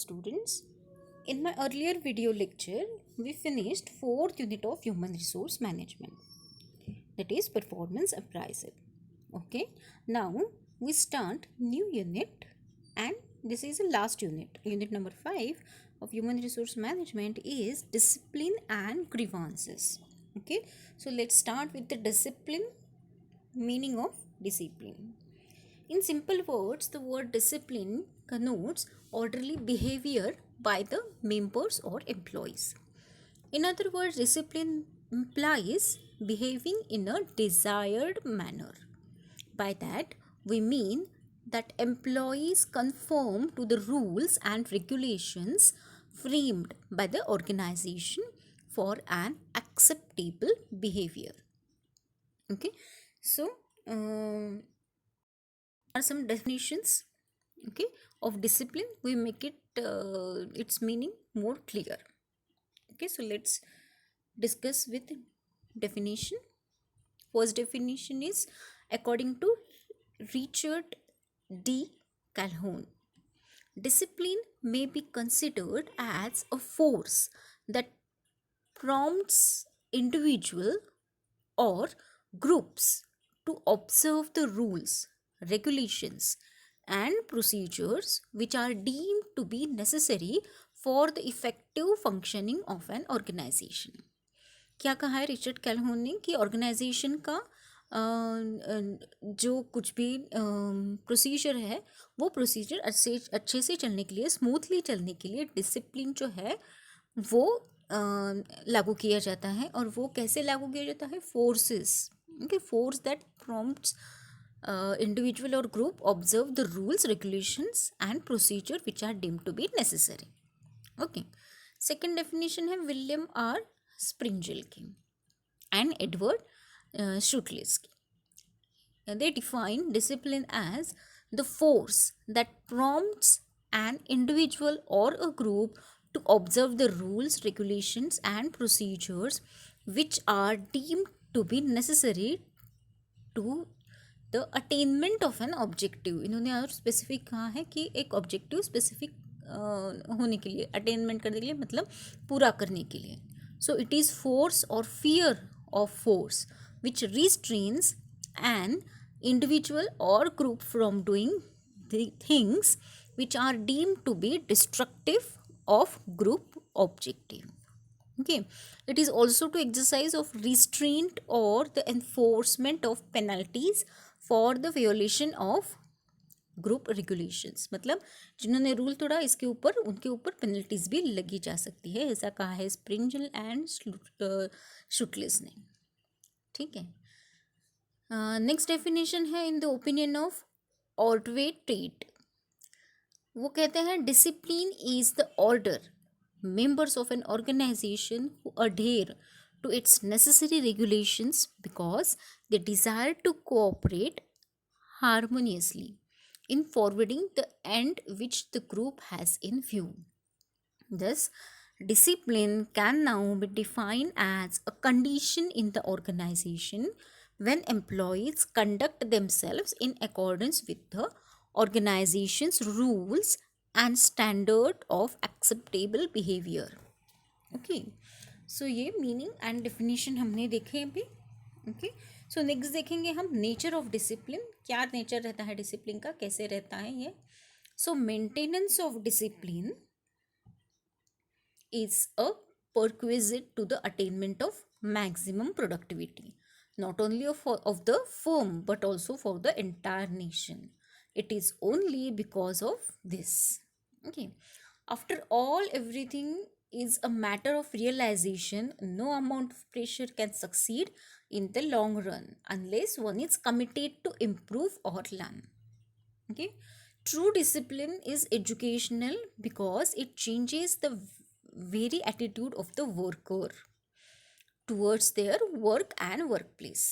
Students, in my earlier video lecture, we finished fourth unit of human resource management, that is performance appraisal. Okay, now we start new unit, and this is the last unit. Unit number 5 of human resource management is discipline and grievances. Okay, so let's start with the discipline, meaning of discipline. In simple words, the word discipline connotes orderly behavior by the members or employees. In other words, discipline implies behaving in a desired manner. By that, we mean that employees conform to the rules and regulations framed by the organization for an acceptable behavior. Okay, so are some definitions, okay, of discipline. We make it its meaning more clear. Okay, so let's discuss with definition. First definition is according to Richard D. Calhoun. Discipline may be considered as a force that prompts individual or groups to observe the rules, regulations, and procedures which are deemed to be necessary for the effective functioning of an organization. क्या कहा है Richard कैलहोन ने कि organisation का जो कुछ भी procedure है वो प्रोसीजर अच्छे से चलने के लिए, स्मूथली चलने के लिए डिसिप्लिन जो है वो लागू किया जाता है. और वो कैसे लागू किया जाता है? Forces, okay, force that prompts individual or group observe the rules, regulations and procedure which are deemed to be necessary. Okay, second definition है विलियम आर स्प्रिंगल की and Edward Shutleski. They define discipline as the force that prompts an individual or a group to observe the rules, regulations and procedures which are deemed to be necessary to the attainment of an objective. इन्होंने और specific कहा है कि एक objective specific होने के लिए, attainment करने के लिए मतलब पूरा करने के लिए. सो इट इज़ फोर्स और fear of force which restrains an individual और group from doing the things which are deemed to be destructive of group objective. Okay, it is also to exercise of restraint or the enforcement of penalties for the violation of group regulations. मतलब जिन्होंने rule तोड़ा इसके ऊपर उनके ऊपर penalties भी लगी जा सकती है, ऐसा कहा है स्प्रिंगल एंड शुटलेस ने. ठीक है, नेक्स्ट डेफिनेशन है in the opinion of Ordway ट्रेट. वो कहते हैं discipline is the order members of an organization who adhere to its necessary regulations because they desire to cooperate harmoniously in forwarding the end which the group has in view. Thus, discipline can now be defined as a condition in the organization when employees conduct themselves in accordance with the organization's rules and standard of acceptable behavior. Okay, so ये meaning and definition हमने देखे अभी. Okay, so next देखेंगे हम nature of discipline. क्या nature रहता है discipline का, कैसे रहता है ये. So maintenance of discipline is a prerequisite to the attainment of maximum productivity, not only of the firm but also for the entire nation. It is only because of this. Okay, after all, everything is a matter of realization. No amount of pressure can succeed in the long run unless one is committed to improve or learn. Okay, true discipline is educational because it changes the very attitude of the worker towards their work and workplace.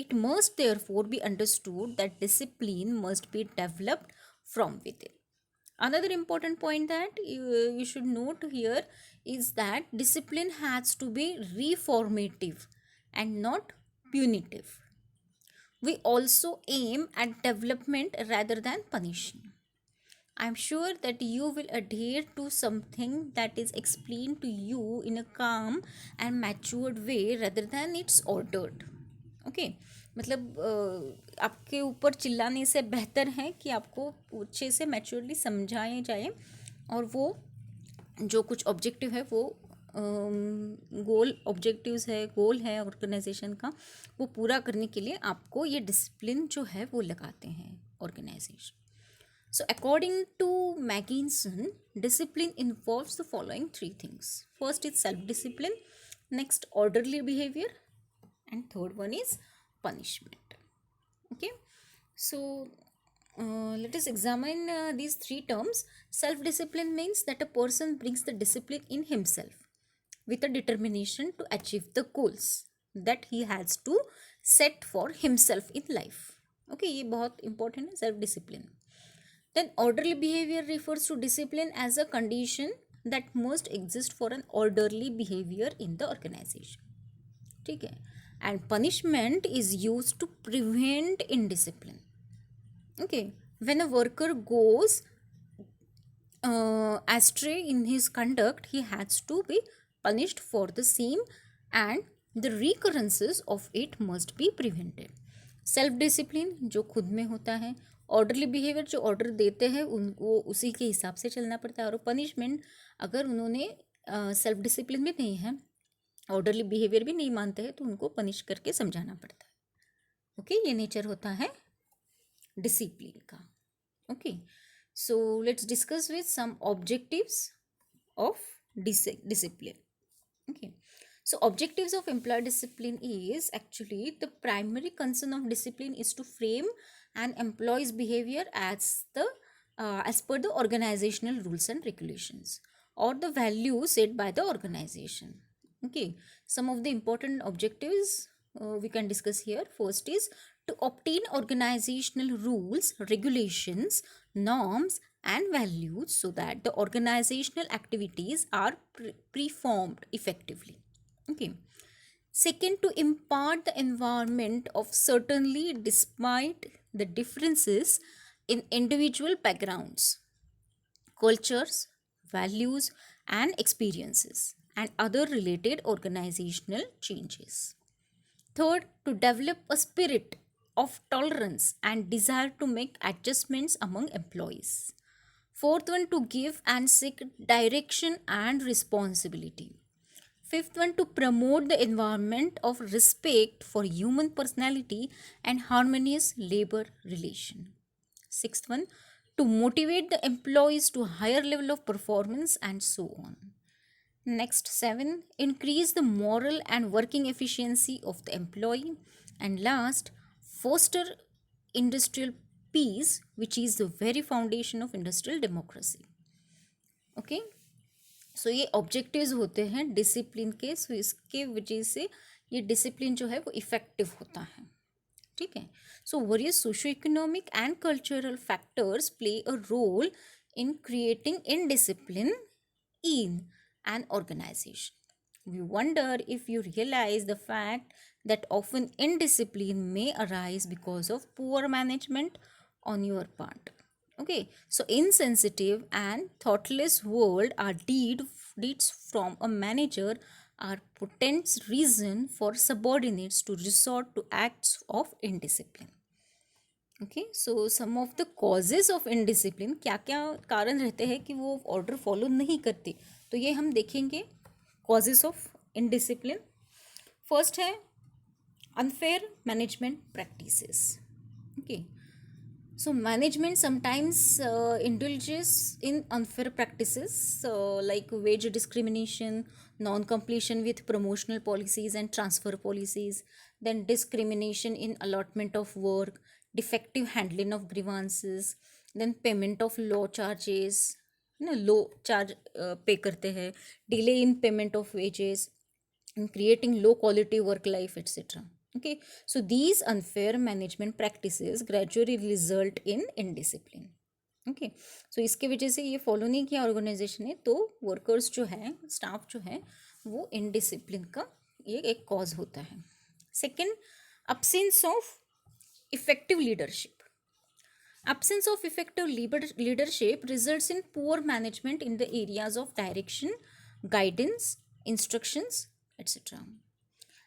It must therefore be understood that discipline must be developed from within. Another important point that you should note here is that discipline has to be reformative and not punitive. We also aim at development rather than punishing. I'm sure that you will adhere to something that is explained to you in a calm and matured way rather than it's ordered. Okay मतलब आपके ऊपर चिल्लाने से बेहतर है कि आपको अच्छे से मैच्योरली समझाए जाए और वो जो कुछ ऑब्जेक्टिव है वो गोल ऑब्जेक्टिव्स है, गोल है ऑर्गेनाइजेशन का, वो पूरा करने के लिए आपको ये डिसिप्लिन जो है वो लगाते हैं organisation. So, according to Mackinson, discipline involves the following three things. First is self-discipline, next orderly behavior, and third one is punishment. Okay, so let us examine these three terms. Self-discipline means that a person brings the discipline in himself with a determination to achieve the goals that he has to set for himself in life. Okay, ये बहुत important है self discipline. Then orderly behavior refers to discipline as a condition that must exist for an orderly behavior in the organization. ठीक है. And punishment is used to prevent indiscipline. Okay, when a worker goes astray in his conduct, he has to be punished for the same, and the recurrences of it must be prevented. Self discipline जो खुद में होता है, orderly behaviour जो order देते हैं उनको उसी के हिसाब से चलना पड़ता है, और पनिशमेंट अगर उन्होंने सेल्फ डिसिप्लिन भी नहीं है, ऑर्डरली बिहेवियर भी नहीं मानते हैं, तो उनको पनिश करके समझाना पड़ता है. ओके, ये नेचर होता है डिसिप्लिन का. Okay, so let's discuss with some objectives of discipline. Okay, so objectives of employee discipline is actually the primary concern of discipline is to frame an employee's behavior as per the organizational rules and regulations or the values set by the organization. Okay, some of the important objectives we can discuss here. First is to obtain organizational rules, regulations, norms, and values so that the organizational activities are performed effectively. Okay. Second, to impart the environment of certainly despite the differences in individual backgrounds, cultures, values, and experiences, and other related organizational changes. Third, to develop a spirit of tolerance and desire to make adjustments among employees. Fourth one, to give and seek direction and responsibility. Fifth one, to promote the environment of respect for human personality and harmonious labor relation. Sixth one, to motivate the employees to higher level of performance, and so on. Next, 7, increase the moral and working efficiency of the employee. And last, foster industrial peace, which is the very foundation of industrial democracy. Okay, so ये objectives होते हैं discipline के. सो इसके वजह से ये discipline जो है वो इफेक्टिव होता है. ठीक है. So various socio economic and cultural factors play a role in creating indiscipline in an organization. We wonder if you realize the fact that often indiscipline may arise because of poor management on your part. Okay, so insensitive and thoughtless word or deeds from a manager are potent reason for subordinates to resort to acts of indiscipline. Okay, so some of the causes of indiscipline, क्या क्या कारण रहते हैं कि वो order follow नहीं करते, तो ये हम देखेंगे. Causes of indiscipline. फर्स्ट है unfair management practices. Okay, so management sometimes indulges in unfair practices like wage discrimination, non-completion with promotional policies and transfer policies, then discrimination in allotment of work, defective handling of grievances, then payment of low charges, low charge पे करते हैं, delay in payment of wages, and creating low quality work life, etc. Okay, so these unfair management practices gradually result in indiscipline. Okay, so इसके वजह से ये follow नहीं किया organisation ने, तो वर्कर्स जो है, स्टाफ जो है, वो इनडिसिप्लिन का ये एक कॉज होता है. Second, absence of effective leadership. Absence of effective leadership results in poor management in the areas of direction, guidance, instructions, etc.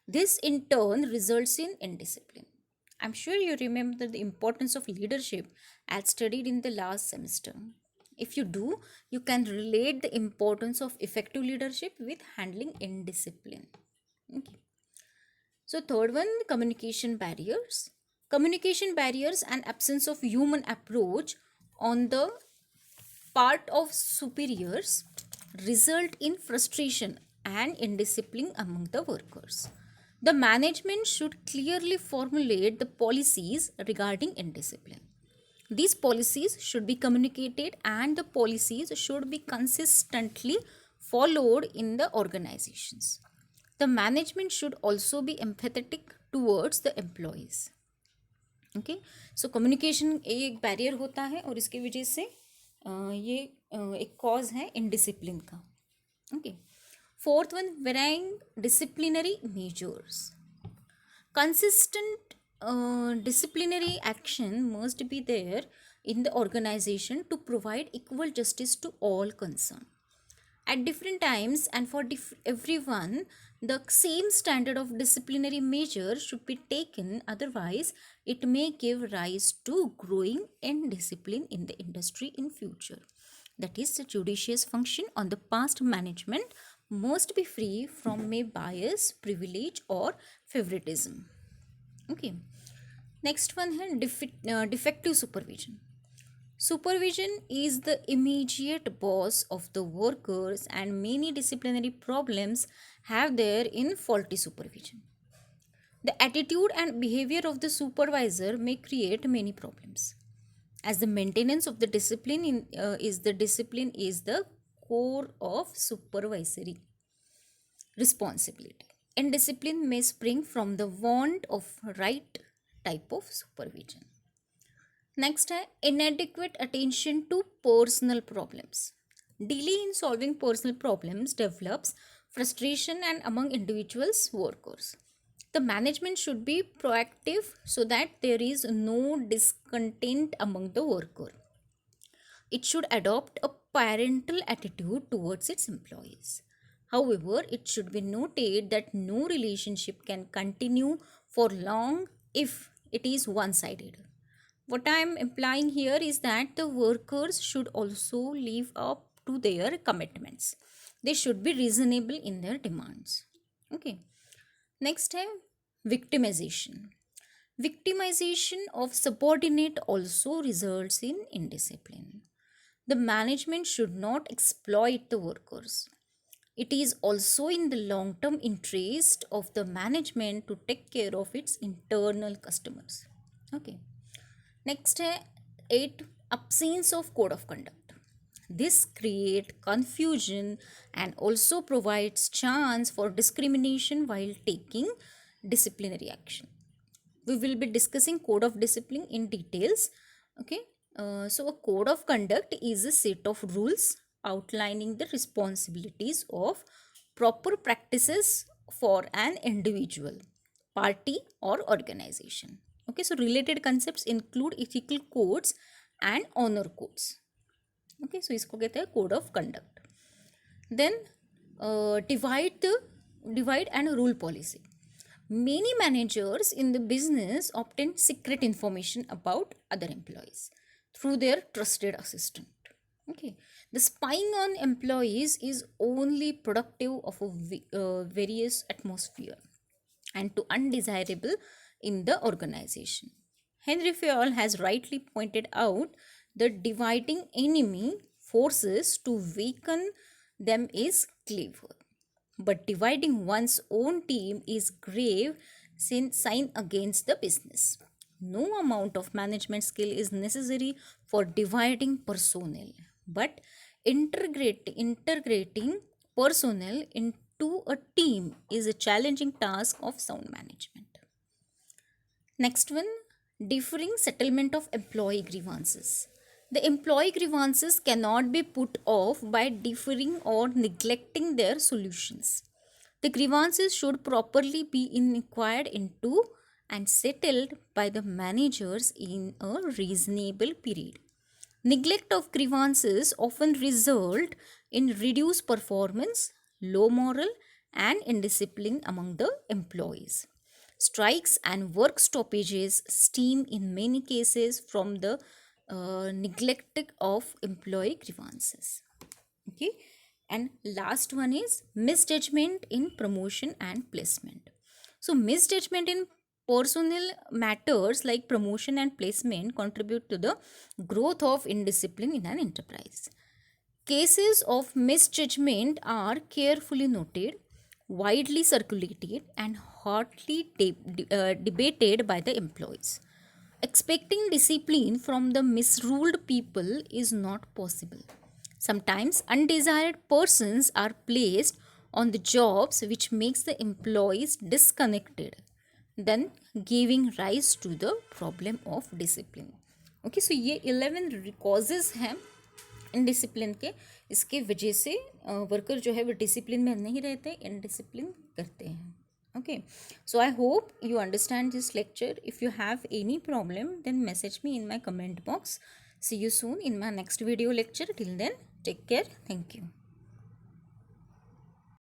This in turn results in indiscipline. I'm sure you remember the importance of leadership as studied in the last semester. If you do, you can relate the importance of effective leadership with handling indiscipline. Okay. So, third one, communication barriers. Communication barriers and absence of human approach on the part of superiors result in frustration and indiscipline among the workers. The management should clearly formulate the policies regarding indiscipline. These policies should be communicated and the policies should be consistently followed in the organizations. The management should also be empathetic towards the employees. Okay so communication एक barrier होता है और इसकी वजह से ये एक cause है इनडिसिप्लिन का. Okay fourth one, varying disciplinary measures. Consistent disciplinary action must be there in the organization to provide equal justice to all concerned. At different times and for everyone, the same standard of disciplinary measure should be taken, otherwise it may give rise to growing indiscipline in the industry in future. That is, the judicious function on the past management must be free from may bias, privilege or favoritism. Okay, next one है defective supervision. Supervision is the immediate boss of the workers and many disciplinary problems have there in faulty supervision. The attitude and behavior of the supervisor may create many problems. As the maintenance of the discipline is the core of supervisory responsibility. Indiscipline may spring from the want of right type of supervision. Next है inadequate attention to personal problems. Delay in solving personal problems develops frustration and among individuals workers. The management should be proactive so that there is no discontent among the worker. It should adopt a parental attitude towards its employees. However, it should be noted that no relationship can continue for long if it is one-sided. What I am implying here is that the workers should also live up to their commitments. They should be reasonable in their demands. Okay. Next है victimization. Victimization of subordinate also results in indiscipline. The management should not exploit the workers. It is also in the long-term interest of the management to take care of its internal customers. Okay. Next है 8, absence of code of conduct. This creates confusion and also provides chance for discrimination while taking disciplinary action. We will be discussing code of discipline in details. Okay, so a code of conduct is a set of rules outlining the responsibilities of proper practices for an individual, party or organization. Okay, so related concepts include ethical codes and honor codes. Okay, so इसको कहते हैं code of conduct. Then divide and rule policy. Many managers in the business obtain secret information about other employees through their trusted assistant. Okay, the spying on employees is only productive of a various atmosphere and to undesirable in the organization. Henry Fayol has rightly pointed out that dividing enemy forces to weaken them is clever, but dividing one's own team is grave sign against the business. No amount of management skill is necessary for dividing personnel, but integrating personnel into a team is a challenging task of sound management. Next one, differing settlement of employee grievances. The employee grievances cannot be put off by differing or neglecting their solutions. The grievances should properly be inquired into and settled by the managers in a reasonable period. Neglect of grievances often result in reduced performance, low morale, and indiscipline among the employees. Strikes and work stoppages stem in many cases from the neglect of employee grievances. Okay, and last one is misjudgment in promotion and placement. So misjudgment in personal matters like promotion and placement contribute to the growth of indiscipline in an enterprise. Cases of misjudgment are carefully noted, widely circulated, and hotly debated by the employees. Expecting discipline from the misruled people is not possible. Sometimes undesired persons are placed on the jobs which makes the employees disconnected, then giving rise to the problem of discipline. Okay, so ये 11 causes हैं indiscipline के. इसके वजह से worker जो है वो discipline में नहीं रहते, इनडिसिप्लिन करते हैं. Okay, so I hope you understand this lecture. If you have any problem, then message me in my comment box. See you soon in my next video lecture. Till then, take care. Thank you.